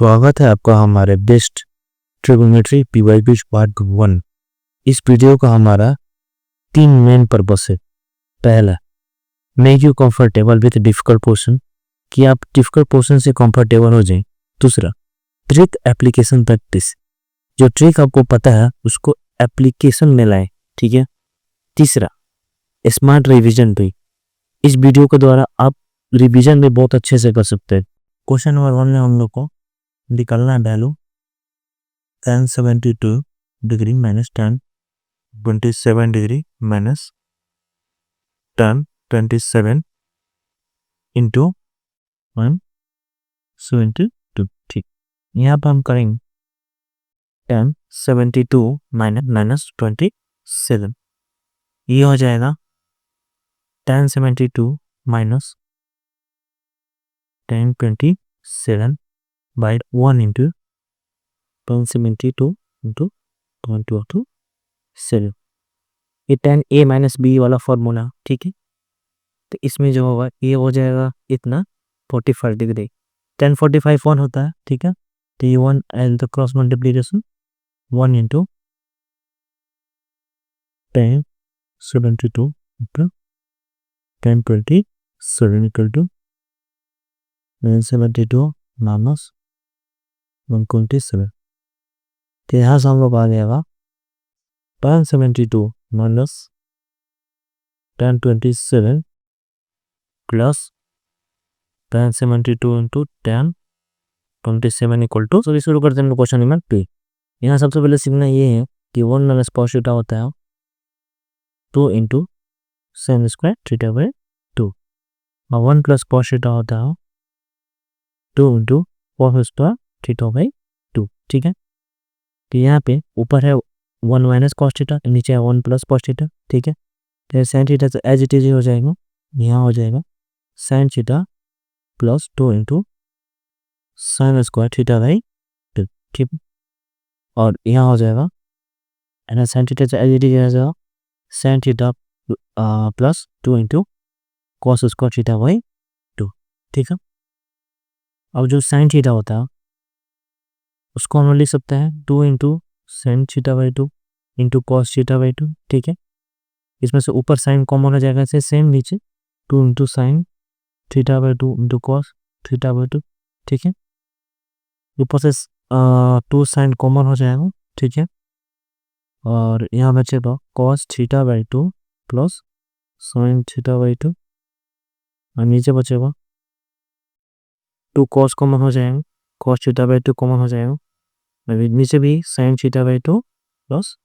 स्वागत है आपका हमारे बेस्ट ट्रिग्नोमेट्री पीवाईक्यू पार्ट 1। इस वीडियो का हमारा 3 मेन पर्पस है। पहला, make you comfortable with difficult portion, कि आप डिफिकल्ट पोर्शन से कंफर्टेबल हो जाएं। दूसरा, ट्रिक एप्लीकेशन प्रैक्टिस, जो ट्रिक आपको पता है उसको एप्लीकेशन में लाएं। ठीक है। तीसरा, स्मार्ट रिवीजन भी। इस वीडियो के द्वारा आप रिवीजन भी बहुत अच्छे से कर सकते हैं। क्वेश्चन नंबर 1 में हम लोग को निकालना है value tan 72 degree minus tan 27 degree minus tan 27 into 172। ठीक, यहाँ पर हम करेंगे tan 72 माइनस 27, ये हो जाएगा tan 72 minus tan 27 by 1 into tan 72 into 27। ये tan a माइनस बी वाला फॉर्मूला। ठीक है, तो इसमें जो होगा ये हो जाएगा इतना 45 डिग्री। tan 45 1 होता है। ठीक है, तो ये 1 and the cross multiplication 1 into tan 72 into tan 27 equal to 72 minus 127। तो यहाँ से हम लोग आ जाएगा tan 72 minus tan 27 plus tan 72 into tan 27 equal to. सभी शुरू करते हैं क्वेश्चन नंबर 2। यहाँ सबसे पहले सीखना ये है कि 1 माइनस cos थीटा होता है 2 into sin square theta by 2, और 1 प्लस cos थीटा होता है 2 into cos square theta by 2। ठीक है, तो यहाँ पे ऊपर है 1 माइनस cos थीटा, नीचे है 1 प्लस cos थीटा। ठीक है, तो sin थीटा तो एज इट इज हो जाएगा, यहाँ हो जाएगा sin theta plus 2 into sin square theta by 2। ठीक, और यहाँ हो जाएगा sin थीटा तो एज इट इज हो जाएगा sin theta plus 2 into cos square theta by 2। ठीक है, अब जो sin थीटा होता है उसको हम लिख सकते हैं 2 into sin theta by 2 into cos theta by 2। ठीक है, इसमें से ऊपर साइन कॉमन हो जाएगा, ऐसे सेम नीचे 2 into sine theta by 2 into cos theta by 2। ठीक है, ऊपर से 2 साइन कॉमन हो जाएगा। ठीक है, और यहाँ बचेगा cos theta by 2 plus sine theta by 2, और नीचे बचेगा 2 cos कॉमन हो जाएगा, cos थीटा बाई 2 कॉमन हो जाएगा, नीचे भी sine theta by 2 plus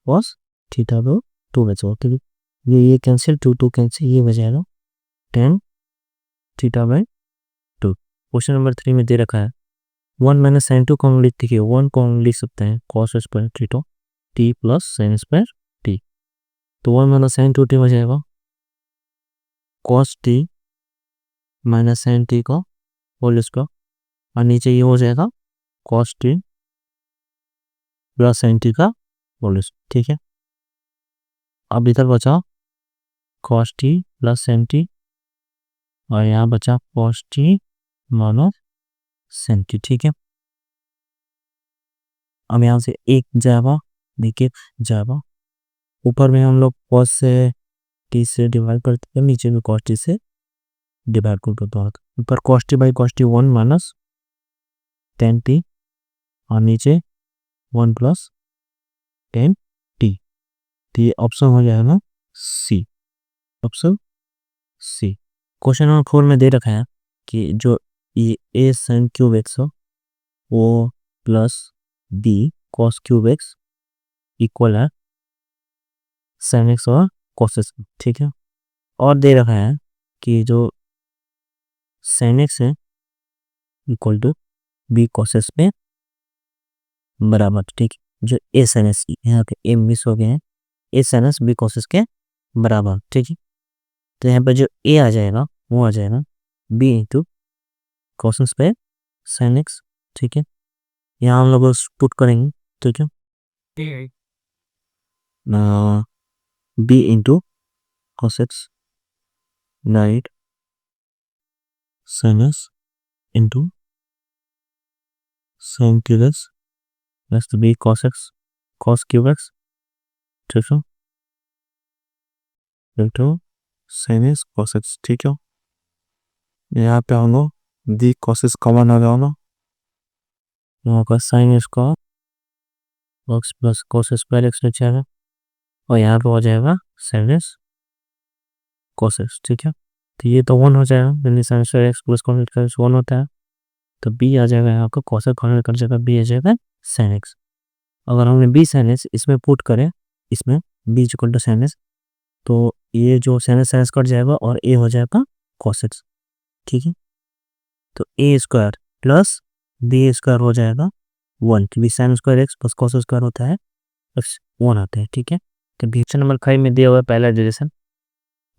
cos theta by 2 बचेगा। ठीक है, ये कैंसिल 2 कैंसिल, ये बचेगा tan theta by 2। Question number 3 में दे रखा है 1 माइनस साइन 2 कॉमन लिख देखिए, 1 कॉमन लिख सकते हैं cos square theta t plus sine square t, तो 1 माइनस साइन 2 t हो जाएगा cos t minus sine t का होल स्क्वायर, और नीचे ये हो जाएगा cos t plus sine t का होल स्क्वायर। ठीक है, अब इधर बचा cos t plus sine t, और यहाँ बचा cos t minus sine t। ठीक है, अब यहाँ से एक जाएगा, देखिए जाएगा, ऊपर में हम लोग cos से t से डिवाइड करते हैं, नीचे में cos t से डिवाइड करते हैं। ऊपर cos t by cos t 1 minus tan t, और नीचे 1 प्लस tan t। तो ये ऑप्शन हो जाएगा सी, ऑप्शन सी। क्वेश्चन नंबर 4 में दे रखा है कि जो ये a sin क्यूब एक्स हो वो plus b cos cube x equal है sin x और cos x। ठीक है, और दे रखा है कि जो sin x है equal to b cos x में बराबर। ठीक है, जो a sin x यहाँ पे a मिस हो गए हैं, a sin x b cos x के बराबर। ठीक है, तो यहाँ पर जो a आ जाएगा वो आ जाएगा b इंटू cos x पे sin x। ठीक है, यहाँ हम लोग पुट करेंगे। ठीक है, b into cos x right sin x into sine cube x plus b cos x cos cube x ठीक है into sine x cos x ठीक है। यहाँ पे हम लोग दी कॉस एक्स कॉमन आ गया ना, यहाँ का साइन एक्स का x plus cos square x नीचे आएगा और यहाँ पे हो जाएगा साइन एक्स कॉस एक्स ठीक है। तो ये तो 1 हो जाएगा, यानी sign square x plus cos square x 1 होता है, तो बी आ जाएगा यहाँ का कॉस कॉन्वर्ट कर जाएगा बी आ जाएगा साइन एक्स। अगर हमने बी साइन एक्स इसमें पुट करें, इसमें b equal to sine x, तो ये जो साइन एक्स कट जाएगा और ए हो जाएगा कॉस एक्स ठीक है। तो ए स्क्वायर प्लस बी स्क्वायर हो जाएगा 1, क्योंकि sign square x plus cos square होता है एक्स 1 आता है ठीक है। तो क्वेश्चन नंबर 5 में दिया हुआ है पहला relation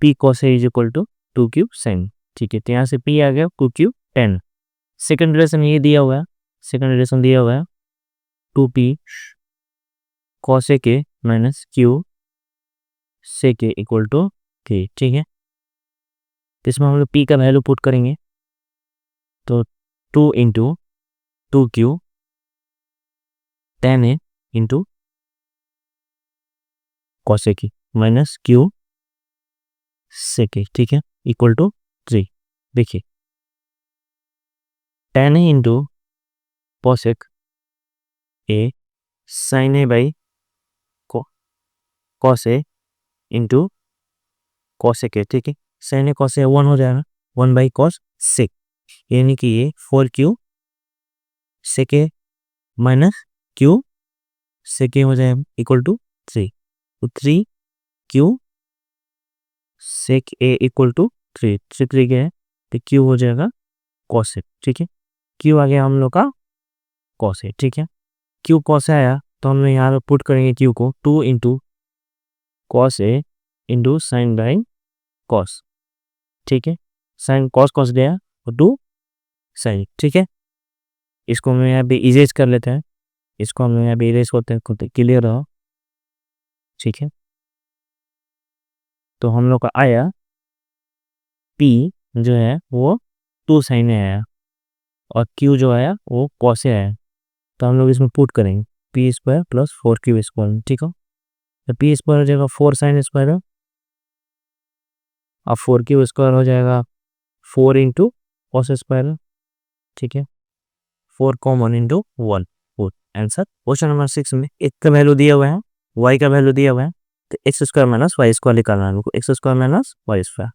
p cos a is equal to 2 cube sine ठीक है। तो यहाँ से पी आ गया 2 क्यूब 10। सेकंड रिलेशन ये दिया हुआ है, सेकंड रिलेशन दिया हुआ है 2p कॉस ए के माइनस क्यू से के इक्वल टू के ठीक है। तो इसमें हम लोग p का वैल्यू पुट करेंगे, तो 2 into 2 Q 10 A into cos ए की माइनस क्यू से के ठीक है इक्वल टू 3। देखिए 10 A into cos A sine A by cos A into cos A के ठीक है। साइन ए कॉस ए 1 हो जाएगा 1 बाई कॉस सेक, यानी कि ये 4 q sec a minus q sec a हो जाएगा इक्वल टू 3। तो 3 q sec a equal to 3 3 क्या है, तो क्यू हो जाएगा कॉस ए ठीक है। क्यू आ गया हम लोग का कॉस ए ठीक है। क्यू कॉस आया तो हम लोग यहाँ पुट करेंगे क्यू को 2 into cos A into sign by cos ठीक है। साइन कॉस कॉस गया और 2 साइन ठीक है। इसको हम यहाँ पे इरेज कर लेते हैं, इसको हम यहाँ पे इरेज करते हैं क्लियर रहो ठीक है। तो हम लोग का आया p जो है वो 2 साइन आया और q जो आया वो कॉस आया, तो हम लोग इसमें पुट करेंगे P square plus 4 Q square ठीक है। तो पी स्क्वायर हो जाएगा 4 साइन स्क्वायर और 4 क्यू स्क्वायर हो जाएगा 4 इंटू कॉस स्क्वायर ठीक है। 4 common into 1 4 answer. Question number 6 में x का वैल्यू दिया हुआ है, y का वैल्यू दिया हुआ है, तो x square minus y square निकालना है हमको, x square minus y square,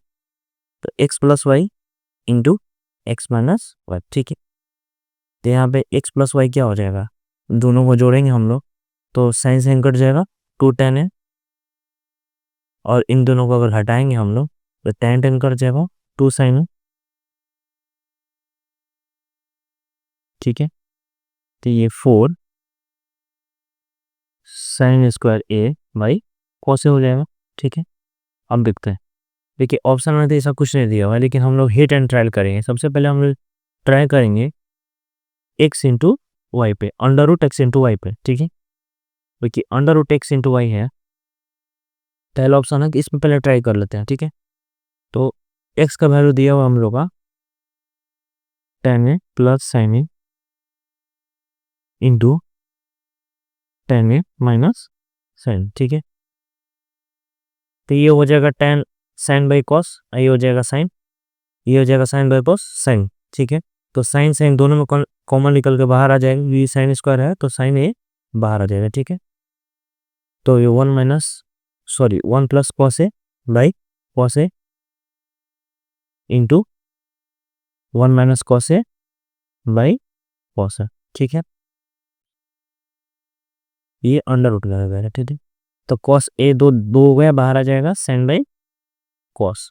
तो x plus y into x minus y ठीक है। तो यहाँ पे एक्स प्लस वाई क्या हो जाएगा, दोनों को जोड़ेंगे हम लोग तो साइन साइन कट जाएगा 2 tan है, और इन दोनों को अगर हटाएंगे हम लोग तो tan tan कट जाएगा 2 sin है ठीक है। तो ये 4 sine square A by cos A हो जाएगा ठीक है। अब देखते हैं, देखिए ऑप्शन में तो ऐसा कुछ नहीं दिया हुआ है, लेकिन हम लोग हिट एंड ट्रायल करेंगे। सबसे पहले हम लोग ट्राई करेंगे एक्स इंटू वाई पे, under root x into y पे ठीक है। देखिए under root x into y है पहला ऑप्शन है कि इसमें पहले ट्राई कर लेते हैं ठीक है। तो एक्स का वैल्यू दिया हुआ हम लोग का tan ए प्लस साइन ए इंटू tan ए माइनस साइन ठीक है। तो ये हो जाएगा tan साइन बाई कॉस, ये हो जाएगा साइन, ये हो जाएगा साइन बाई कॉस साइन ठीक है। तो साइन साइन दोनों में कॉमन निकल के बाहर आ जाएगा, ये साइन स्क्वायर है तो साइन ए बाहर आ जाएगा ठीक है। तो ये 1 plus cos A by cos A into 1 minus cos A by cos A ठीक है। ये अंडर रूट लगेगा ठीक है। तो कॉस ए दो हो गया बाहर आ जाएगा साइन बाई कॉस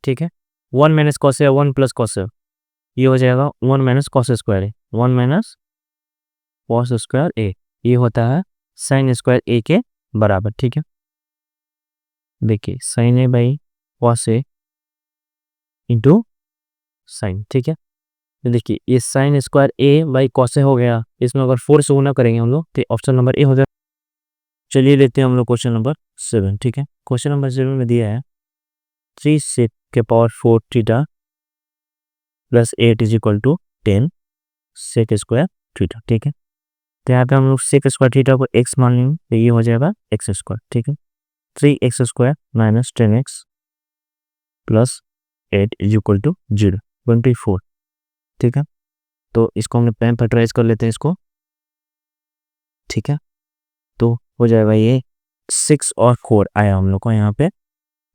ठीक है। 1 माइनस कॉस ए 1 प्लस कॉस ए, ये हो जाएगा 1 माइनस कॉस स्क्वायर ए 1 माइनस कॉस स्क्वायर ए, ये होता है साइन स्क्वायर ए के बराबर ठीक है। देखिए sine A by cos A into sine ठीक है। तो देखिए ये sine square A by cos A हो गया, इसमें अगर 4 से गुना करेंगे हम लोग तो ऑप्शन नंबर ए हो जाएगा। चलिए लेते हैं हम लोग क्वेश्चन नंबर 7 ठीक है। क्वेश्चन नंबर 7 में दिया है 3 sec के power 4 theta plus 8 is equal to 10, sec square theta, ठीक है। तो यहाँ पे हम लोग सेक स्क्वायर थीटा को x मान लेंगे, तो ये हो जाएगा एक्स स्क्वायर, ठीक है। 3x square minus 10x plus 8 is equal to 0, 24, ठीक है। तो इसको हम लोग फैक्टराइज कर लेते हैं इसको, ठीक है। तो हो जाएगा ये 6 और 4 आया हम लोग को यहाँ पे,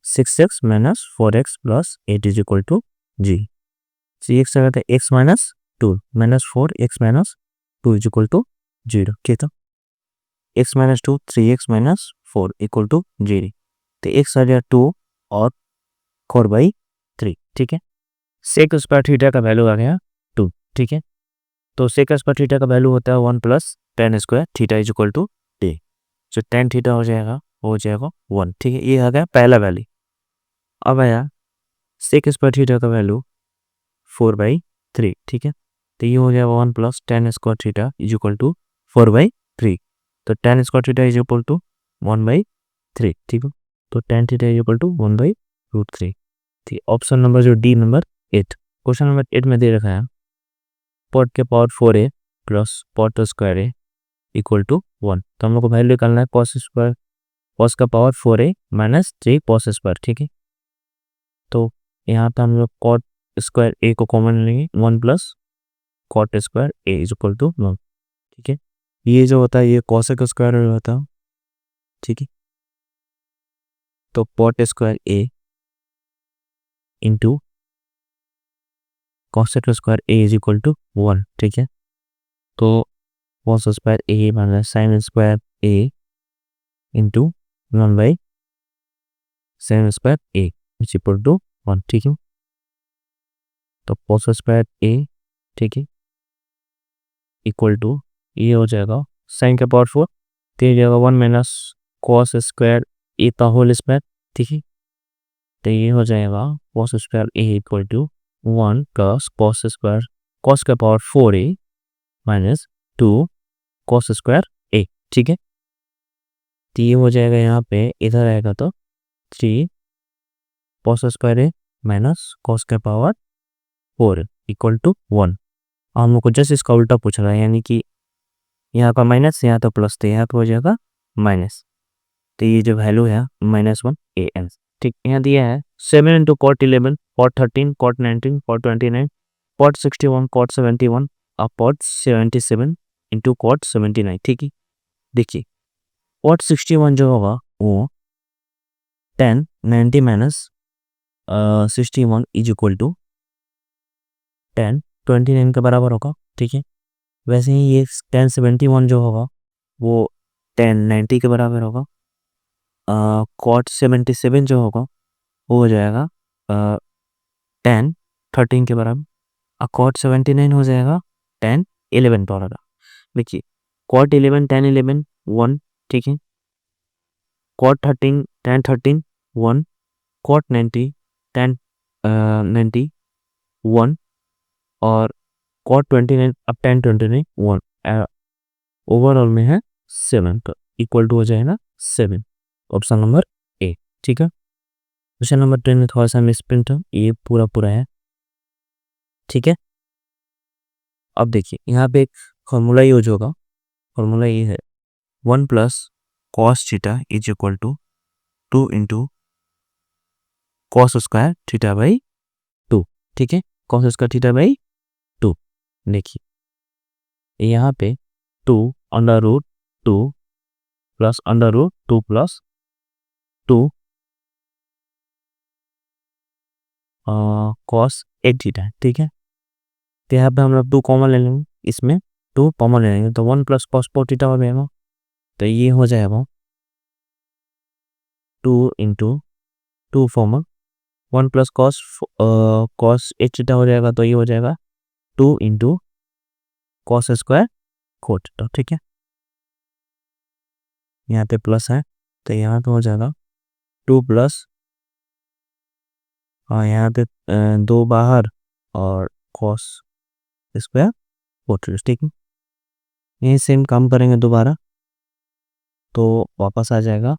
6x minus 4x plus 8 is equal to जी। 3x आ गया x minus 2 minus 4x minus 2 is equal to 0, ठीक है। x minus 2 3x minus 4 equal to 0, तो x आ गया 2 और 4/3, ठीक है। सेक स्क्वायर थीटा का वैल्यू आ गया 2, ठीक है। तो सेक स्क्वायर थीटा का वैल्यू होता है 1 plus tan square theta is equal to d. जो टेन थीटा हो जाएगा 1, ठीक है। ये आ गया पहला वैल्यू। अब आया सेक स्क्वायर थीटा का वैल्यू 4/3, ठीक है। तो ये हो जाएगा 1 plus tan square theta is equal to 4/3। तो tan square theta is equal to 1/3, ठीक है। तो tan theta is equal to 1/√3, ठीक। ऑप्शन नंबर जो डी नंबर 8, क्वेश्चन नंबर 8 में दे रखा है पॉट के power 4a plus pot square A equal to 1। तो हम लोग को वैल्यू निकालना है कॉस स्क्वायर, कॉस का power 4a minus 3 cos square, ठीक है। तो यहाँ पे हम लोग कॉट स्क्वायर ए को कॉमन लेंगे, 1 plus cot square a is equal to 1, ठीक है। ये जो होता है ये कॉसेक स्क्वायर होता है, ठीक है। तो cot square a into cosec square a is equal to 1, ठीक है। तो cos square a minus sine square a into 1/sin square a is equal to 1, ठीक है। तो कॉस स्क्वायर ए, ठीक है, इक्वल टू ये हो जाएगा साइन का पावर 4, तो ये जाएगा 1 माइनस कॉस स्क्वायर ए का होल स्क्वायर, ठीक है। तो ये हो जाएगा cos square A equal to 1 plus cos square cos का power 4a minus 2 cos square A, ठीक है। तो ये हो जाएगा यहाँ पे इधर आएगा तो 3 cos square a minus cos का पावर 4 इक्वल टू 1। हम लोग को जस्ट इसका उल्टा पूछ रहा है, यानी कि यहाँ का माइनस यहाँ तो प्लस, तो यहाँ तो हो जाएगा माइनस। तो ये जो वैल्यू है -1 an, ठीक। यहाँ दिया है 7 into cot 11 cot 13 cot 19 cot 29 cot 61 cot 71 और कॉट 77 इंटू कॉट 79, ठीक है। देखिए कॉट 61 जो होगा वो 10 90 माइनस 61 इज इक्वल टू 10 29 के बराबर होगा, ठीक है। वैसे ही ये 1071 जो होगा वो 1090 के बराबर होगा। कॉट 77 जो होगा वो हो जाएगा 1013 के बराबर, और कॉट 79 हो जाएगा 1011 के बराबर। देखिए कॉट 11 1011 1, ठीक है। कॉट 13 1013 1, कॉट 90 1090 1 और कॉट 29 अब 1029 1, ओवरऑल में है 7, तो इक्वल टू हो जाएगा 7, ऑप्शन नंबर ए, ठीक है। क्वेश्चन नंबर 10 में थोड़ा सा मिसप्रिंट है, ये पूरा है, ठीक है। अब देखिए यहाँ पे एक फॉर्मूला यूज होगा, फॉर्मूला ये है 1 plus cos theta is equal to 2 into cos square theta by 2, ठीक है। कॉस स्क्वायर थीटा बाई 2, देखिए यहाँ पे 2 under root 2 plus under root 2 plus 2 cos 8 theta, ठीक है। तो यहाँ पे हम लोग 2 कॉमन ले लेंगे, इसमें 2 कॉमन ले लेंगे, तो 1 प्लस कॉस 4 थीटा हो जाएगा। तो ये हो जाएगा 2 into 2 formal 1 plus cos 8 theta हो जाएगा, तो ये हो जाएगा 2 इंटू कॉस स्क्वायर 4 थीटा, ठीक है। यहाँ पे प्लस है तो यहाँ पे हो जाएगा 2 प्लस, और यहाँ पे 2 बाहर और कॉस स्क्वायर 4 थीटा, ठीक है। यही सेम काम करेंगे दोबारा, तो वापस आ जाएगा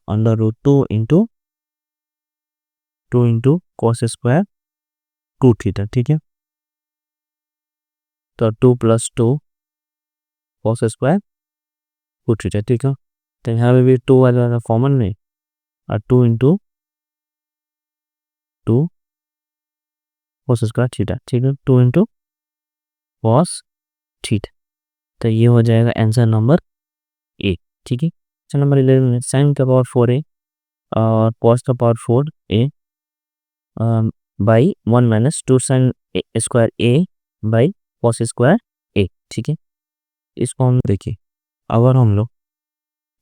under root 2 into cos square 2 theta, ठीक है। तो 2 + 2 cos स्क्वायर रूट थीटा, ठीक है। तो यहाँ पे भी 2 आ जाएगा कॉमन में, और 2 × 2 cos स्क्वायर थीटा, ठीक है। 2 × cos थीटा, तो ये हो जाएगा आंसर नंबर ए, ठीक है। आंसर नंबर 11 है sin का पावर 4a और cos का power 4a by 1 - 2 sin square a by cos square a, ठीक है। इसको हम देखिए, अगर हम लोग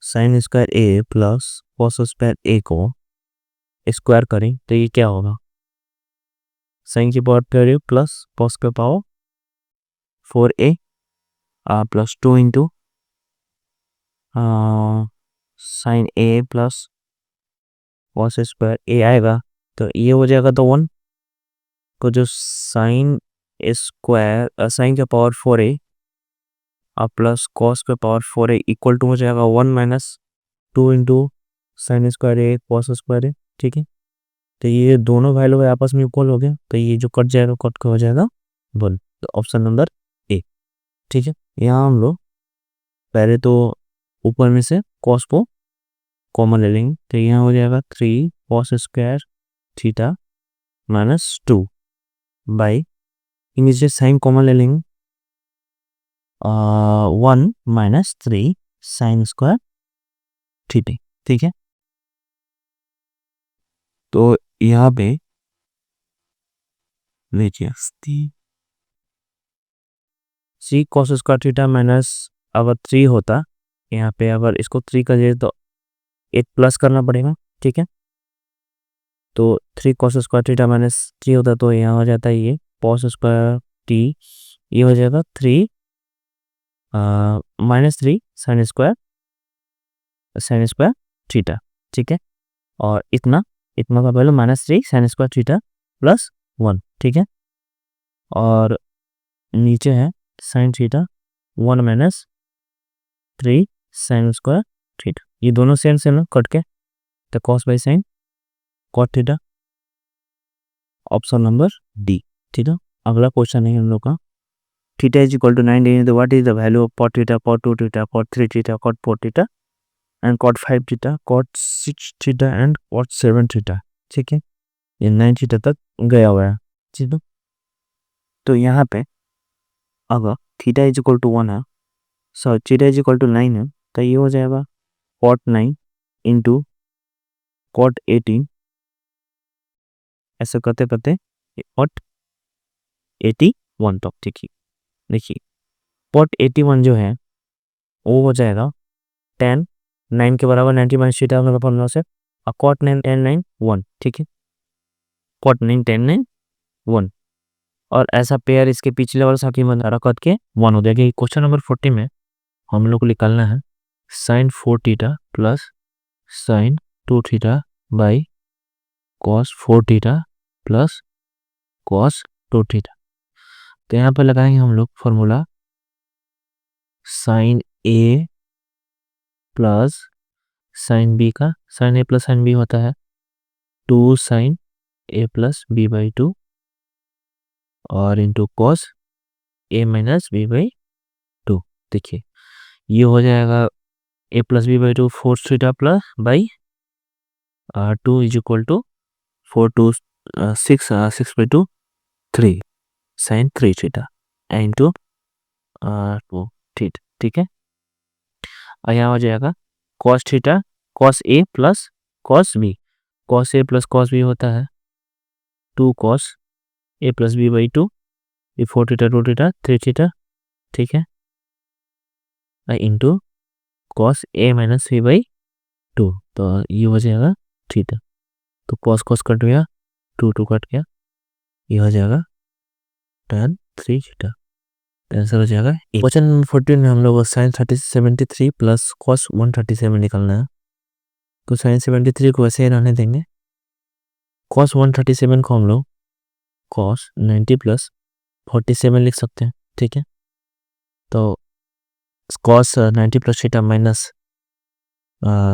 sin square a plus cos square a को स्क्वायर करें तो ये क्या होगा, sin की पावर 4a प्लस cos का power 4a plus 2 × sin a plus cos square a आएगा, तो ये हो जाएगा तो 1 को जो sin स्क्वायर sin का पावर 4a प्लस cos का पावर 4a इक्वल टू हो जाएगा 1 - 2 × sin square a cos square a, ठीक है। तो ये दोनों वैल्यू आपस में इक्वल हो गया, तो ये जो कट जाएगा कट का हो जाएगा 1, तो ऑप्शन नंबर ए, ठीक है। यहाँ हम लोग पहले तो ऊपर में से cos को कॉमन ले लेंगे, तो यहाँ हो जाएगा 3 cos स्क्वायर थीटा -2 बाई नीचे साइन कॉमन ले लेंगे 1 - 3 sin स्क्वायर थीटा, ठीक है। तो यहाँ पे देखिए सी cos स्क्वायर थीटा माइनस अगर 3 होता, यहाँ पे अगर इसको 3 कर दिए तो 8 प्लस करना पड़ेगा, ठीक है। तो 3 cos स्क्वायर थीटा -3 होता, तो यहाँ हो जाता है ये cos स्क्वायर t, ये हो जाएगा 3 -3 sin स्क्वायर थीटा, ठीक है। और इतना का value -3 sin square theta plus 1, ठीक है। और नीचे है sin theta 1 - 3 sin square theta, ये दोनों सेम सेम कट के, तो cos by sin cot theta, option number D, ठीक है। अगला क्वेश्चन है हम लोग का, थीटा इज इक्वल टू 9 तो what is the value of cot theta, cot 2 theta, cot 3 theta, cot 4 theta and cot 5 theta, cot 6 theta and cot 7 theta, ठीक है। ये 9 थीटा तक गया हुआ है, ठीक है। तो यहाँ पे अगर थीटा इज इक्वल टू 1 है, sorry theta is equal to 9 है, तो ये हो जाएगा cot 9 × cot 18, ऐसा करते करते cot 81 तक, ठीक है। देखिए cot 81 जो है वो हो जाएगा 10 9 के बराबर 90 माइनस थीटा होगा 15 से, और cot 9 10 9 1, ठीक है। cot 9 10 9 1, और ऐसा पेयर इसके पिछले वाला साथ ही बना कट के 1 हो जाएगा। क्वेश्चन नंबर 40 में हम लोग को निकालना है sin 4 theta plus sin 2 theta by cos 4 theta plus cos 2 theta. तो यहाँ पर लगाएंगे हम लोग formula sin a plus sin b का, sin a plus sin b होता है 2 sin a plus b by 2 और into cos a minus b by 2, देखिए ये हो जाएगा a plus b by 2 4 theta plus by 2 is equal to 4 2 6 6 by 2 3 sin 3 theta into 2 theta, ठीक है। और यहाँ हो जाएगा cos theta cos a plus cos b, cos a plus cos b होता है 2 cos a plus b by 2, ये 4 theta 2 theta 3 theta, ठीक है, into cos a minus b by 2, तो ये हो जाएगा थीटा। तो cos cos कट गया, 2 2 कट गया, ये हो जाएगा tan 3 थीटा, आंसर हो जाएगा। क्वेश्चन नंबर 14 में हम लोग sin 73 प्लस cos 137 निकालना है। तो sin 73 को ऐसे ही रहने देंगे, cos 137 को हम लोग cos 90 प्लस 47 लिख सकते हैं, ठीक है। तो cos 90 plus theta minus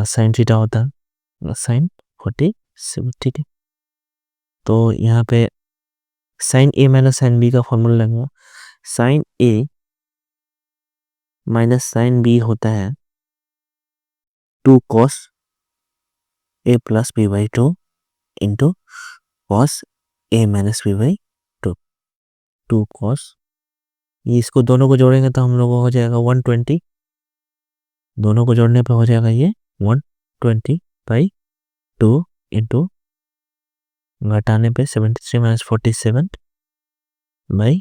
sin theta होता है sin 47, ठीक है। तो यहाँ पे sin a minus sin b का फॉर्मूला लगेगा sine a minus sine b होता है 2 cos a plus B by 2 into cos a minus b by 2 2 cos, ये इसको दोनों को जोड़ेंगे तो हम लोग को हो जाएगा 120, दोनों को जोड़ने पे हो जाएगा ये 120 बाई 2 इंटू घटाने पे 73 माइनस 47 बाई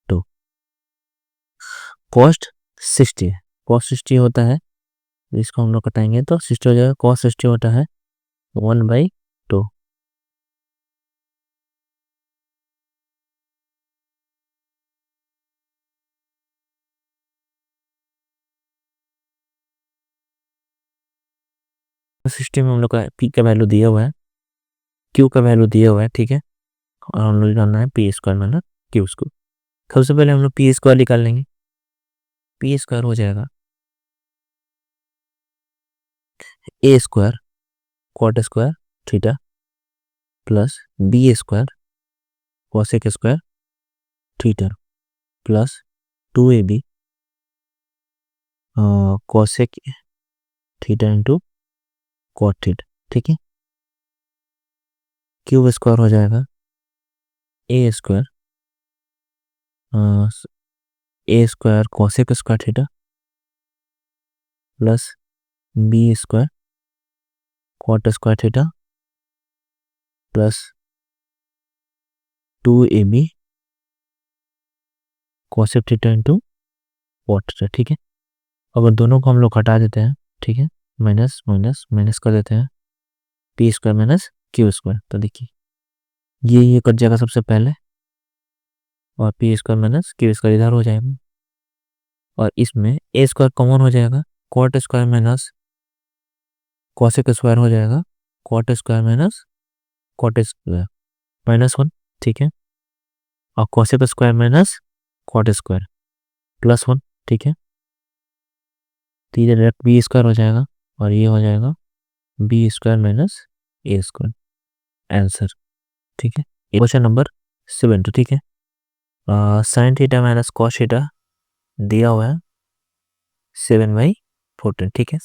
2, कॉस्ट 60 है, कॉस्ट 60 होता है, इसको हम लोग कटाएंगे तो 60 हो जाएगा, कॉस्ट 60 होता है 1/2। सिस्टम में हम लोग का पी का वैल्यू दिया हुआ है, क्यू का वैल्यू दिया हुआ है, ठीक है, और हम लोग जानना है P square minus Q square. सबसे पहले हम लोग पी स्क्वायर निकाल लेंगे, पी स्क्वायर हो जाएगा A square cot square theta plus B square cosec square theta plus 2ab cosec theta into cot theta, ठीक है। क्यूब स्क्वायर हो जाएगा A square cosec square theta plus B square cot square theta plus 2ab cosec theta into cot theta, ठीक है। अगर दोनों को हम लोग हटा देते हैं, ठीक है, माइनस माइनस माइनस कर देते हैं, P square minus Q square, तो देखिए ये कट जाएगा सबसे पहले और P square minus Q square इधर हो जाएगा और इसमें ए स्क्वायर कॉमन हो जाएगा, cot square minus cosec square हो जाएगा, cot square minus cot square -1, ठीक है, और cosec square minus cot square +1, ठीक है। तो ये डायरेक्ट बी स्क्वायर हो जाएगा और ये हो जाएगा बी स्क्वायर माइनस ए स्क्वायर, आंसर, ठीक है। क्वेश्चन नंबर 7, ठीक है। Sine theta minus cos theta दिया हुआ है 7/14, ठीक है,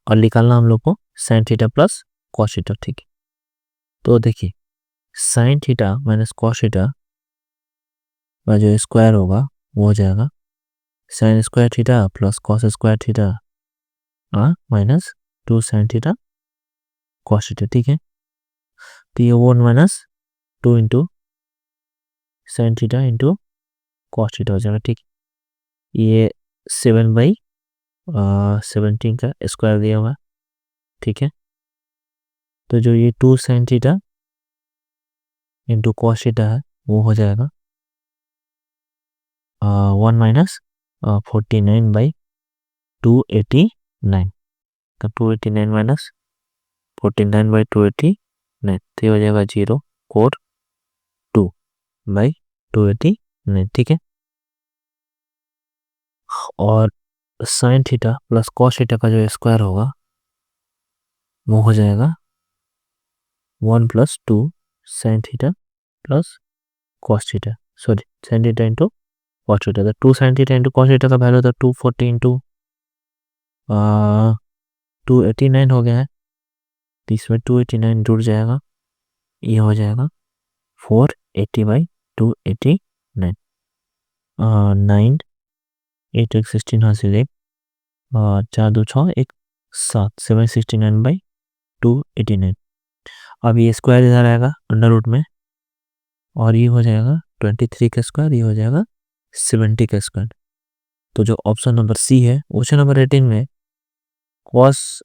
और निकालना हम लोग को sine theta plus cos theta, ठीक है। तो देखिए sine theta minus cos theta का जो स्क्वायर होगा वो हो जाएगा sine square theta plus cos square theta minus 2 sine theta cos theta, ठीक है। तो ये 1 minus 2 into sine theta into cos theta हो जाएगा, ठीक है। ये 7/17 का स्क्वायर दिया हुआ, ठीक है। तो जो ये 2 sine theta into cos theta है वो हो जाएगा 1 माइनस 49/289, तो 289 माइनस 49/289, तो ये हो जाएगा 0.42/289, ठीक है। और sine theta plus cos theta का जो स्क्वायर होगा वो हो जाएगा 1 + 2 sine theta plus cos theta, sorry sine theta into cos theta, तो 2 sine theta into cos theta का वैल्यू था 240 इंटू 289 हो गया है, तो इसमें 289 जुड़ जाएगा, ये हो जाएगा 480/289, 9 8 1 16 हासिल 1 4 2 6 1 7 769/289। अब ये स्क्वायर इधर आएगा अंडर रूट में और ये हो जाएगा 23 का स्क्वायर, ये हो जाएगा 70 का स्क्वायर। तो जो ऑप्शन नंबर सी है, क्वेश्चन नंबर 18 में कॉस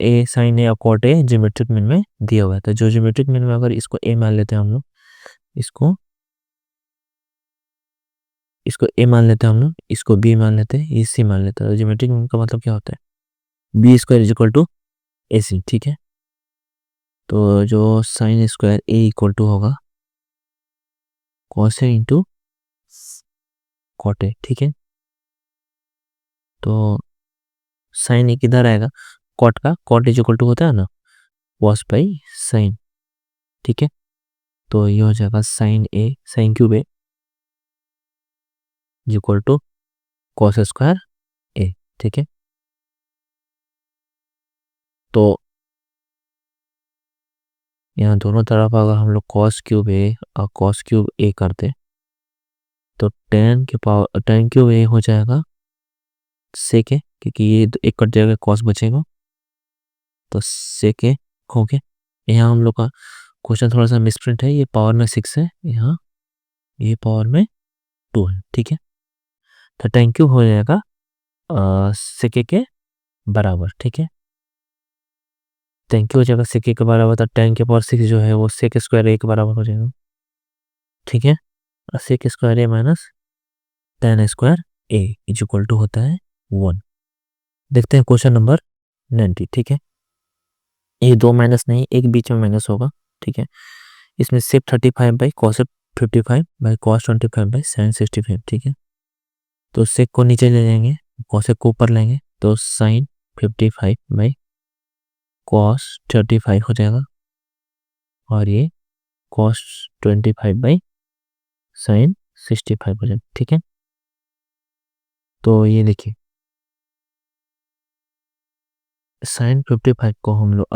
ए साइन ए और कॉट ए ज्योमेट्रिक मीन में दिया हुआ है, तो जो ज्योमेट्रिक मीन में अगर इसको ए मान लेते हैं हम लोग, इसको ए मान लेते हैं हम लोग, इसको बी मान लेते हैं, ये सी मान लेते हैं, तो ज्योमेट्रिक मीन का मतलब क्या होता है, B square is equal to A C, ठीक है। तो जो sine square A equal to होगा cos A into cot A, ठीक है। तो साइन ए किधर आएगा, कॉट का, कॉट इज इक्वल टू होता है ना कॉस बाई साइन, ठीक है। तो ये हो जाएगा sine A sine cube A is equal to cos square A. ठीक है, तो यहाँ दोनों तरफ अगर हम लोग कॉस क्यूब ए और कॉस क्यूब ए करते तो टेन क्यूब ए हो जाएगा सेक ए, क्योंकि ये एक कट जाएगा, कॉस बचेगा, तो सेक ए हो गया। यहाँ हम लोग का क्वेश्चन थोड़ा सा मिसप्रिंट है, ये पावर में 6 है, यहाँ ये पावर में 2 है। ठीक है, तो टेन क्यूब हो जाएगा सेक ए के बराबर। ठीक है, टेन क्यूब हो जाएगा सेक ए के बराबर, तो टेन के पावर 6 जो है वो सेक स्क्वायर ए के बराबर हो जाएगा। ठीक है, sec square a minus tan square a is equal to होता है 1। देखते हैं क्वेश्चन नंबर 90। ठीक है, ये दो माइनस नहीं, एक बीच में माइनस होगा। ठीक है, इसमें सेक 35 by cos 55 by cos 25 by sine 65। ठीक है, तो सेक को नीचे ले जाएंगे, कॉसेक को ऊपर लेंगे, तो साइन 55 बाई कॉस 35 हो जाएगा, और ये कॉस 25 बाई साइन 65 हो जाएगा। ठीक है, तो ये देखिए साइन 55 को हम लोग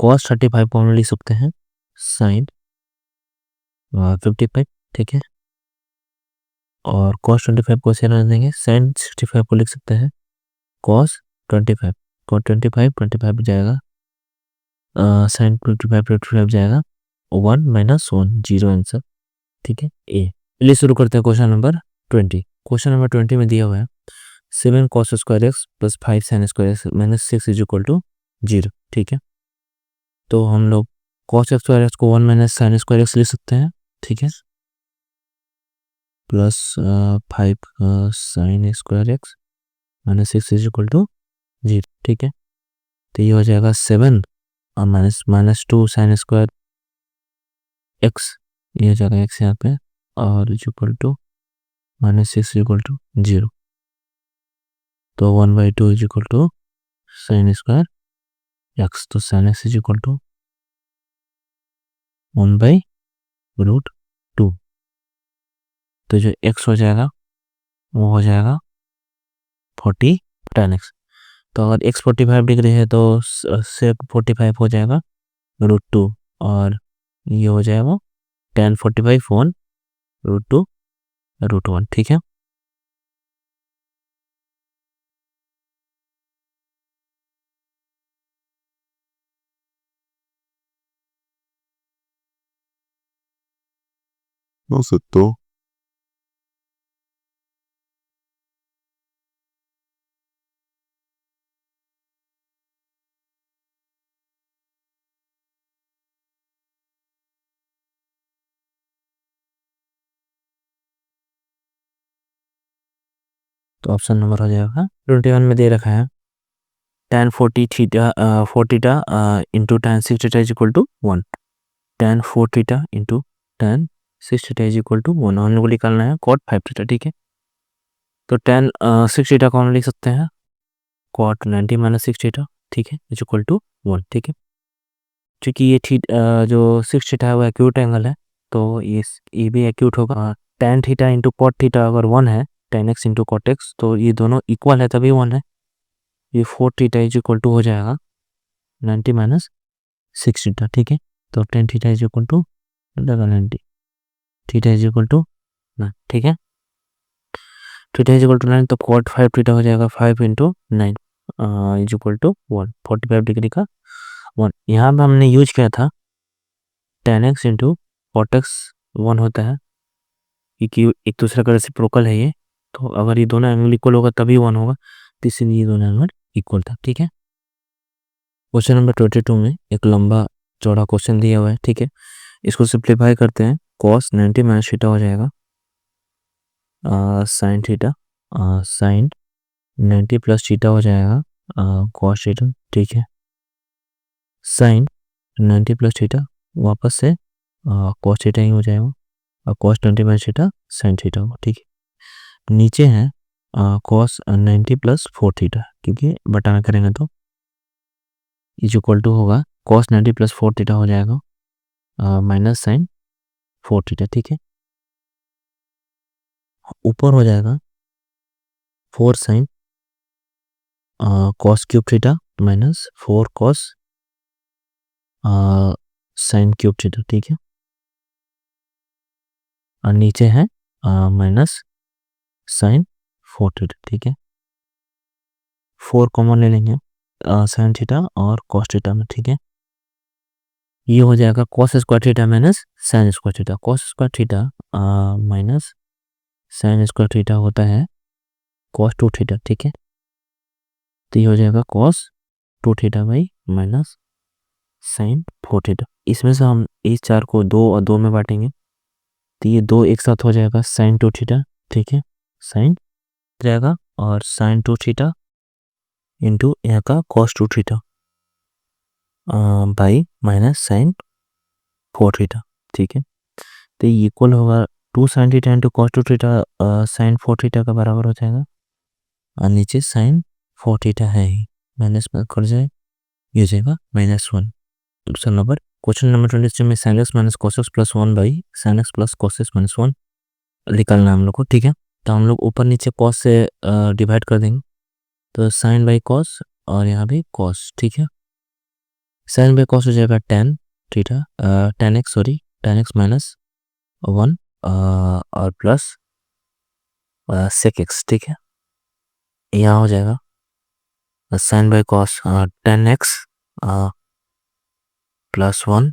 कॉस 35 को हम लिख सकते हैं साइन 55। ठीक है, और cos 25 को ऐसे रहने देंगे, sin 65 को लिख सकते हैं cos 25। cos 25 जाएगा, sin 25 जाएगा 1 माइनस 1, 0 आंसर। ठीक है, ए। चलिए शुरू करते हैं क्वेश्चन नंबर 20। क्वेश्चन नंबर 20 में दिया हुआ है 7 cos square x plus 5 sin square x minus 6 is equal to 0। ठीक है, तो हम लोग cos स्क्वायर एक्स को 1 माइनस sin स्क्वायर एक्स लिख सकते हैं। ठीक है, plus 5 sine square x minus 6 is equal to 0। ठीक है, तो ये हो जाएगा 7 और माइनस 2 साइन स्क्वायर एक्स, ये हो जाएगा एक्स यहाँ पे, और is equal to minus 6 equal to 0। तो 1/2 is equal to sine square x, तो sine x is equal to 1/√2। तो जो एक्स हो जाएगा वो हो जाएगा 40 tan एक्स। तो अगर एक्स 45 डिग्री है तो सेक 45 हो जाएगा √2, और ये हो जाएगा tan 45 1 √2 √1। ठीक है, No aceptó. तो ऑप्शन नंबर हो जाएगा 21 में दे रखा है tan 40 theta 40 into tan 6 theta is equal to 1। tan 4 theta into tan 6 theta is equal to 1, हम लोग को निकालना है cot 5 थीटा। ठीक है, तो tan 6 थीटा को हम लिख सकते हैं cot 90 माइनस 6 थीटा। ठीक है, इज इक्वल टू 1। ठीक है, क्योंकि ये जो 6 थीटा है वो एक्यूट एंगल है, तो ये भी एक्यूट होगा। tan theta into cot theta अगर 1 है, tan x into cot x, तो ये दोनों इक्वल है तभी 1 है। ये 4 थीटा इज इक्वल टू हो जाएगा 90 माइनस 6 थीटा। ठीक है, तो tan theta is equal to 90, theta is equal to 9। ठीक है, थीटा इज इक्वल टू 9, तो cot 5 थीटा हो जाएगा 5 into 9 is equal to 1, 45 degree का 1। यहाँ पर हमने यूज किया था tan x into cot x 1 होता है, क्योंकि एक दूसरे का रेसिप्रोकल है ये, तो अगर ये दोनों एंगल इक्वल होगा तभी 1 होगा, तो इसीलिए ये दोनों एंगल इक्वल था। ठीक है, क्वेश्चन नंबर 22 में एक लंबा चौड़ा क्वेश्चन दिया हुआ है। ठीक है, इसको सिंप्लीफाई करते हैं, cos 90 माइनस थीटा हो जाएगा sine theta, sine 90 plus theta हो जाएगा cos थीटा। ठीक है, साइन 90 प्लस थीटा वापस से cos थीटा ही हो जाएगा, और cos 90 minus theta sine theta होगा। ठीक है, नीचे है cos 90 प्लस 4 थीटा, क्योंकि बटाना करेंगे तो इज इक्वल टू होगा cos 90 प्लस 4 थीटा हो जाएगा माइनस साइन 4 थीटा। ठीक है, ऊपर हो जाएगा 4 sine cos cube theta minus 4 cos sine cube theta, ठीक है। और नीचे है माइनस साइन 4 थीटा, ठीक है। 4 कॉमन ले लेंगे साइन थीटा और कॉस थीटा में, ठीक है। ये हो जाएगा cos square theta minus sine square theta. Cos square theta minus sine square theta होता है कॉस 2 थीटा, ठीक है। तो ये हो जाएगा cos 2 theta by minus sine 4 theta. इसमें से हम इस 4 को 2 और 2 में बांटेंगे, तो ये 2 एक साथ हो जाएगा साइन 2 थीटा, ठीक है। साइन जाएगा और साइन 2 थीटा इंटू यहाँ का cos 2 theta by minus sine 4 theta, ठीक है। तो ये इक्वल होगा 2 sine theta into cos 2 theta sine 4 theta का बराबर हो जाएगा। और नीचे साइन 4 थीटा है ही, माइनस में कर जाए, ये हो जाएगा -1। ऑप्शन नंबर क्वेश्चन नंबर 23 में sine x minus cos x plus 1 by sine x plus cos x minus 1 निकालना हम लोग को, ठीक है। तो हम लोग ऊपर नीचे कॉस से डिवाइड कर देंगे, तो साइन बाई कॉस और यहाँ भी कॉस, ठीक है। साइन बाई कॉस हो जाएगा tan theta tan x minus 1 और प्लस सेक एक्स, ठीक है। यहाँ हो जाएगा sine by cos 10x plus 1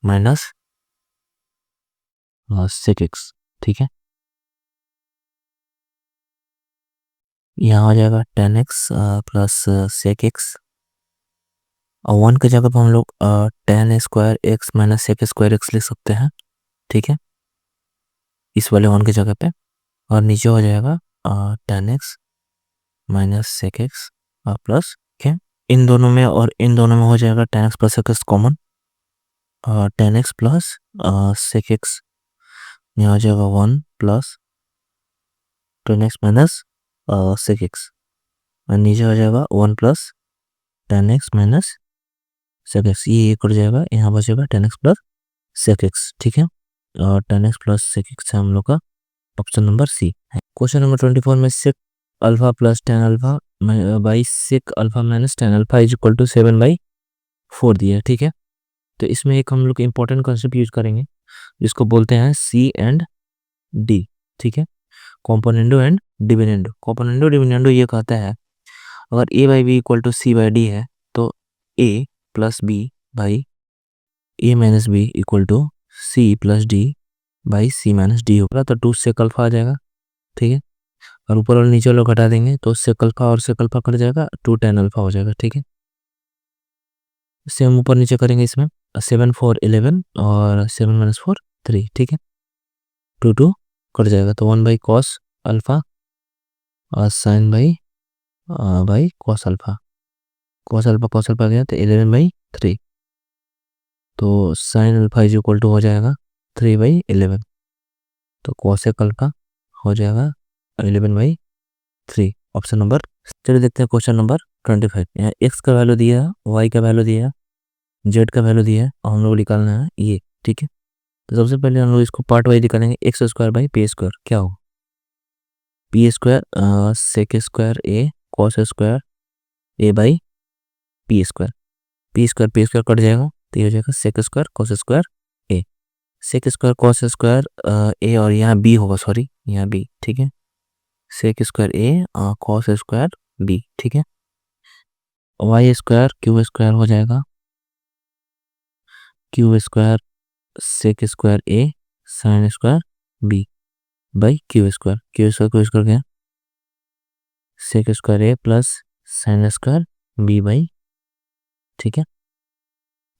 minus sec x, ठीक है। यहाँ हो जाएगा 10x प्लस सेक एक्स और 1 की जगह पर हम लोग 10 square x minus sec square x लिख सकते हैं, ठीक है, इस वाले 1 की जगह पे। और नीचे हो जाएगा 10x minus sec x plus, ठीक है। इन दोनों में और इन दोनों में हो जाएगा 10x plus sec x common, 10x plus sec x, यहाँ हो जाएगा 1 plus 10x minus sec x और नीचे हो जाएगा 1 plus 10x minus sec x, ये कर जाएगा, यहाँ बचेगा 10x प्लस सेक एक्स, ठीक है। और 10x प्लस सेक एक्स है हम लोग का ऑप्शन नंबर सी है। क्वेश्चन नंबर 24 में sec alpha plus tan alpha by sec alpha minus tan alpha is equal to 7/4 दिया है, ठीक है। तो इसमें एक हम लोग इंपॉर्टेंट कॉन्सेप्ट यूज करेंगे जिसको बोलते हैं सी एंड डी, ठीक है, componendo and dividendo. Componendo dividendo ये कहता है अगर A by B equal to C by D है तो A plus B by A minus B equal to C plus D by C minus D होगा। तो 2 से अल्फा आ जाएगा, ठीक है। और ऊपर और नीचे लोग घटा देंगे तो सेक अल्फा और सेक अल्फा कट जाएगा, 2 tan अल्फा हो जाएगा, ठीक है। सेम ऊपर नीचे करेंगे इसमें 7 4 11 और 7 माइनस 4 3, ठीक है। 2 कट जाएगा तो 1 बाई कॉस अल्फा और साइन बाई कॉस अल्फा गया तो 11/3, तो sine alpha is equal to हो जाएगा 3/11, तो कॉसेक अल्फा हो जाएगा 11/3 ऑप्शन नंबर। चलिए देखते हैं क्वेश्चन नंबर 25। यहाँ एक्स का वैल्यू दिया है, वाई का वैल्यू दिया है, जेड का वैल्यू दिया है और हम लोग निकालना है ये, ठीक है। तो सबसे पहले हम लोग इसको पार्ट वाइज निकालेंगे। X square by p square क्या होगा, p square sec square a cos square A by p square cut जाएगा तो ये हो जाएगा sec square cos square a, sec square cos square a और यहाँ बी होगा, सॉरी यहाँ बी, ठीक है। Sec square a cos square b, ठीक है। वाई स्क्वायर क्यू स्क्वायर हो जाएगा q square sec square a sign square B by Q square गया sec square A plus sine square B by, ठीक है।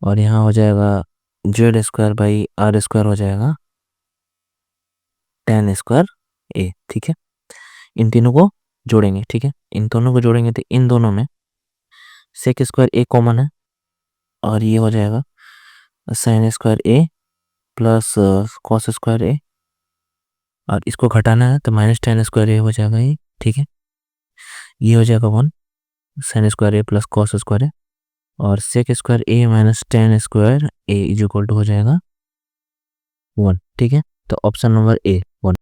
और यहाँ हो जाएगा Z square by R square हो जाएगा टेन स्क्वायर ए, ठीक है। इन तीनों को जोड़ेंगे, ठीक है। इन दोनों को जोड़ेंगे तो इन दोनों में सेक स्क्वायर ए कॉमन है और ये हो जाएगा sign square A plus cos square a और इसको घटाना है तो माइनस टेन स्क्वायर ए हो जाएगा ये, ठीक है। ये हो जाएगा 1 sine square A plus cos square a और sec square a minus tan square a is equal to हो जाएगा 1, ठीक है। तो ऑप्शन नंबर ए